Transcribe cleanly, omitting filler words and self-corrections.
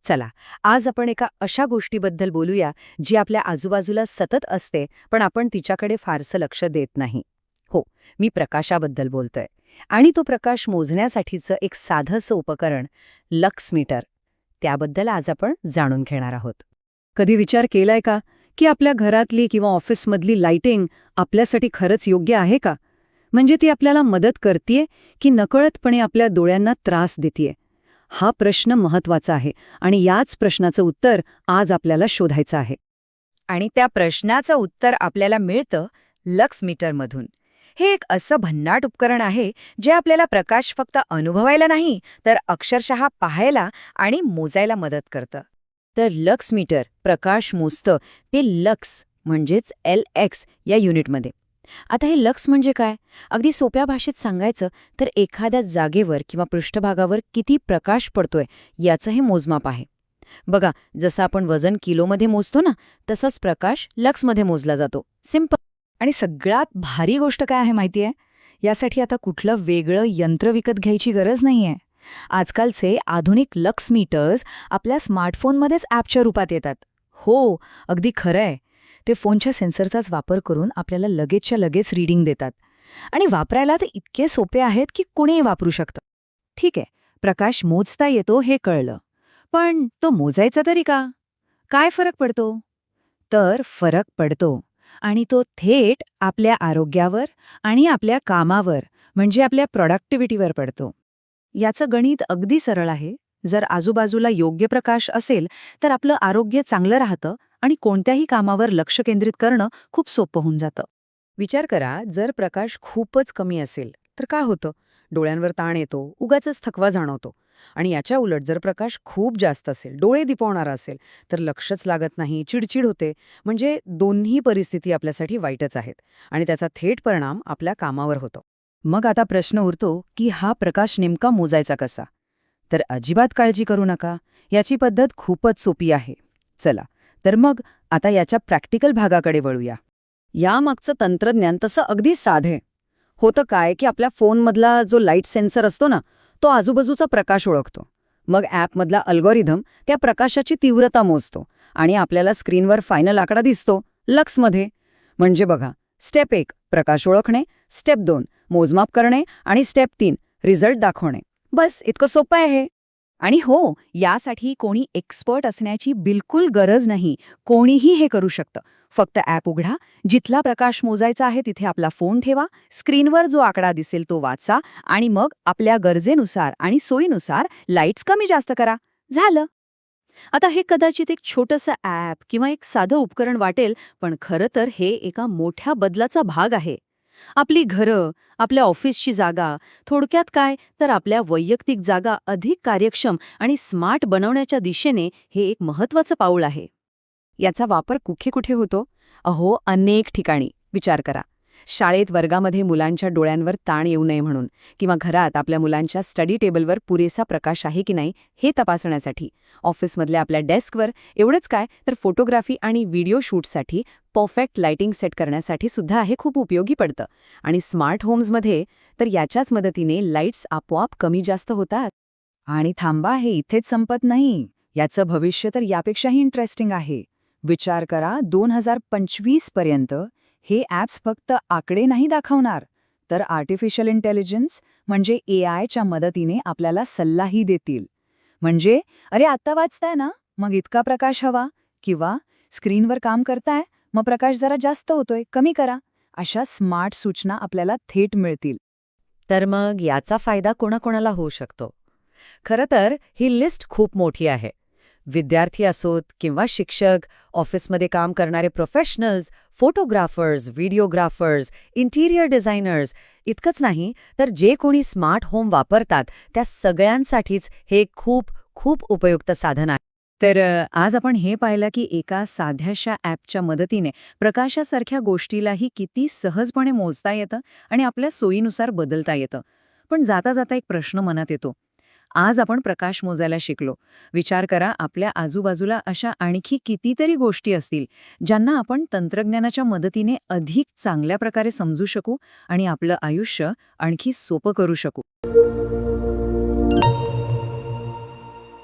चला, आज आपण एका अशा गोष्टीबद्दल बोलूया जी आपल्या आजूबाजूला सतत असते, पण आपण तिच्याकडे फारसं लक्ष देत नाही. हो, मी प्रकाशाबद्दल बोलतोय. आणि तो प्रकाश मोजण्यासाठीचं एक साधंसं उपकरण, लक्स मीटर. त्याबद्दल आज आपण जाणून घेणार आहोत. कधी विचार केलाय का की आपल्या घरातली किंवा ऑफिसमधली लाइटिंग आपल्यासाठी खरंच योग्य आहे का? म्हणजे ती आपल्याला मदत करतेय की नकळतपणे आपल्या डोळ्यांना त्रास देतेय? हा प्रश्न महत्वाचा आहे आणि याच प्रश्नाचं उत्तर आज आपल्याला शोधायचं आहे. आणि त्या प्रश्नाचं उत्तर आपल्याला मिळतं लक्स मीटरमधून. हे एक असं भन्नाट उपकरण आहे जे आपल्याला प्रकाश फक्त अनुभवायला नाही तर अक्षरशः पाहायला आणि मोजायला मदत करतं. तर लक्स मीटर प्रकाश मोजतं ते लक्स म्हणजेच LX या युनिटमध्ये. आता हे लक्स म्हणजे काय? अगदी सोप्या भाषेत सांगायचं तर एखाद्या जागेवर किंवा पृष्ठभागावर किती प्रकाश पडतोय याचं हे मोजमाप आहे. बघा, जसं आपण वजन किलोमध्ये मोजतो ना, तसाच प्रकाश लक्समध्ये मोजला जातो. सिंपल. आणि सगळ्यात भारी गोष्ट काय आहे माहितीये? यासाठी आता कुठलं वेगळं यंत्र विकत घ्यायची गरज नाहीये. आजकालचे आधुनिक लक्स मीटर्स आपल्या स्मार्टफोनमध्येच ॲपच्या रूपात येतात. हो, अगदी खरंय. ते फोनच्या सेन्सरचाच वापर करून आपल्याला लगेचच्या लगेच रीडिंग देतात. आणि वापरायला ते इतके सोपे आहेत की कुणीही वापरू शकतं. ठीक आहे, प्रकाश मोजता येतो हे कळलं. पण तो मोजायचा तरी का? काय फरक पडतो? तर फरक पडतो. आणि तो थेट आपल्या आरोग्यावर आणि आपल्या कामावर म्हणजे आपल्या प्रॉडक्टिव्हिटीवर पडतो. याचं गणित अगदी सरळ आहे. जर आजूबाजूला योग्य प्रकाश असेल तर आपलं आरोग्य चांगलं राहतं आणि कोणत्याही कामावर लक्ष केंद्रित करणं खूप सोपं होऊन जातं. विचार करा, जर प्रकाश खूपच कमी असेल तर काय होतं? डोळ्यांवर ताण येतो, उगाचच थकवा जाणवतो. आणि याच्या उलट जर प्रकाश खूप जास्त असेल, डोळे दिपवणारा असेल, तर लक्षच लागत नाही, चिडचिड होते. म्हणजे दोन्ही परिस्थिती आपल्यासाठी वाईटच आहेत आणि त्याचा थेट परिणाम आपल्या कामावर होतो. मग आता प्रश्न उरतो की हा प्रकाश नेमका मोजायचा कसा? तर अजिबात काळजी करू नका, याची पद्धत खूपच सोपी आहे. चला, तर मग आता याच्या प्रॅक्टिकल भागाकडे वळूया. यामागचं तंत्रज्ञान तसं अगदी साधे. होतं काय की आपल्या फोनमधला जो लाईट सेन्सर असतो ना, तो आजूबाजूचा प्रकाश ओळखतो. मग ॲपमधला अल्गोरिदम त्या प्रकाशाची तीव्रता मोजतो आणि आपल्याला स्क्रीनवर फायनल आकडा दिसतो लक्समध्ये. म्हणजे बघा, स्टेप 1 प्रकाश ओळखणे, स्टेप 2 मोजमाप करणे आणि स्टेप 3 रिझल्ट दाखवणे. बस इतकं सोपं आहे. आणि हो, यासाठी कोणी एक्सपर्ट असण्याची बिलकुल गरज नाही. कोणीही हे करू शकतं. फक्त ॲप उघडा, जिथला प्रकाश मोजायचा आहे तिथे आपला फोन ठेवा, स्क्रीनवर जो आकडा दिसेल तो वाचा आणि मग आपल्या गरजेनुसार आणि सोयीनुसार लाईट्स कमी जास्त करा. झालं. आता हे कदाचित एक छोटंसं ॲप किंवा एक साधं उपकरण वाटेल, पण खरं तर हे एका मोठ्या बदलाचा भाग आहे. आपली घरं, आपल्या ऑफिसची जागा, थोडक्यात काय तर आपल्या वैयक्तिक जागा अधिक कार्यक्षम आणि स्मार्ट बनवण्याच्या दिशेने हे एक महत्त्वाचं पाऊल आहे. याचा वापर कुठे कुठे होतो? अहो, अनेक ठिकाणी. विचार करा. शाळेत वर्गामध्ये मुलांच्या डोळ्यांवर ताण येऊ नये म्हणून, किंवा घरात आपल्या मुलांच्या स्टडी टेबलवर पुरेसा प्रकाश आहे की नाही हे तपासण्यासाठी, ऑफिसमधल्या आपल्या डेस्कवर, एवढंच काय तर फोटोग्राफी आणि व्हिडिओ शूटसाठी परफेक्ट लाइटिंग सेट करण्यासाठी सुद्धा हे खूप उपयोगी पडतं. आणि स्मार्ट होम्समध्ये तर याच्याच मदतीने लाईट्स आपोआप कमी जास्त होतात. आणि थांबा, हे इथेच संपत नाही. याचं भविष्य तर यापेक्षाही इंटरेस्टिंग आहे. विचार करा, 2025 पर्यंत हे ॲप्स फक्त आकडे नाही दाखवणार, तर आर्टिफिशियल इंटेलिजन्स म्हणजे AIच्या मदतीने आपल्याला सल्लाही देतील. म्हणजे, अरे आत्ता वाचताय ना, मग इतका प्रकाश हवा, किंवा स्क्रीनवर काम करताय, मग प्रकाश जरा जास्त होतोय, कमी करा. अशा स्मार्ट सूचना आपल्याला थेट मिळतील. तर मग याचा फायदा कोणाकोणाला होऊ शकतो? खरं तर ही लिस्ट खूप मोठी आहे. विद्यार्थी असोत किंवा शिक्षक, ऑफिसमध्ये काम करणारे professionals, photographers, videographers, interior designers, इतकंच नाही तर जे कोणी स्मार्ट होम वापरतात त्या सगळ्यांसाठीच हे खूप खूप उपयुक्त साधन आहे. तर आज आपण हे पाहिलं की एका साध्याशा ॲपच्या मदतीने प्रकाशासारख्या गोष्टीलाही किती सहजपणे मोजता येतं आणि आपल्या सोयीनुसार बदलता येतं. पण जाता जाता एक प्रश्न मनात येतो. आज आपण प्रकाश मोजायला शिकलो. विचार करा, आपल्या आजूबाजूला अशा आणखी कितीतरी गोष्टी असतील ज्यांना आपण तंत्रज्ञानाच्या मदतीने अधिक चांगल्या प्रकारे समजू शकू आणि आपलं आयुष्य आणखी सोपं करू शकू.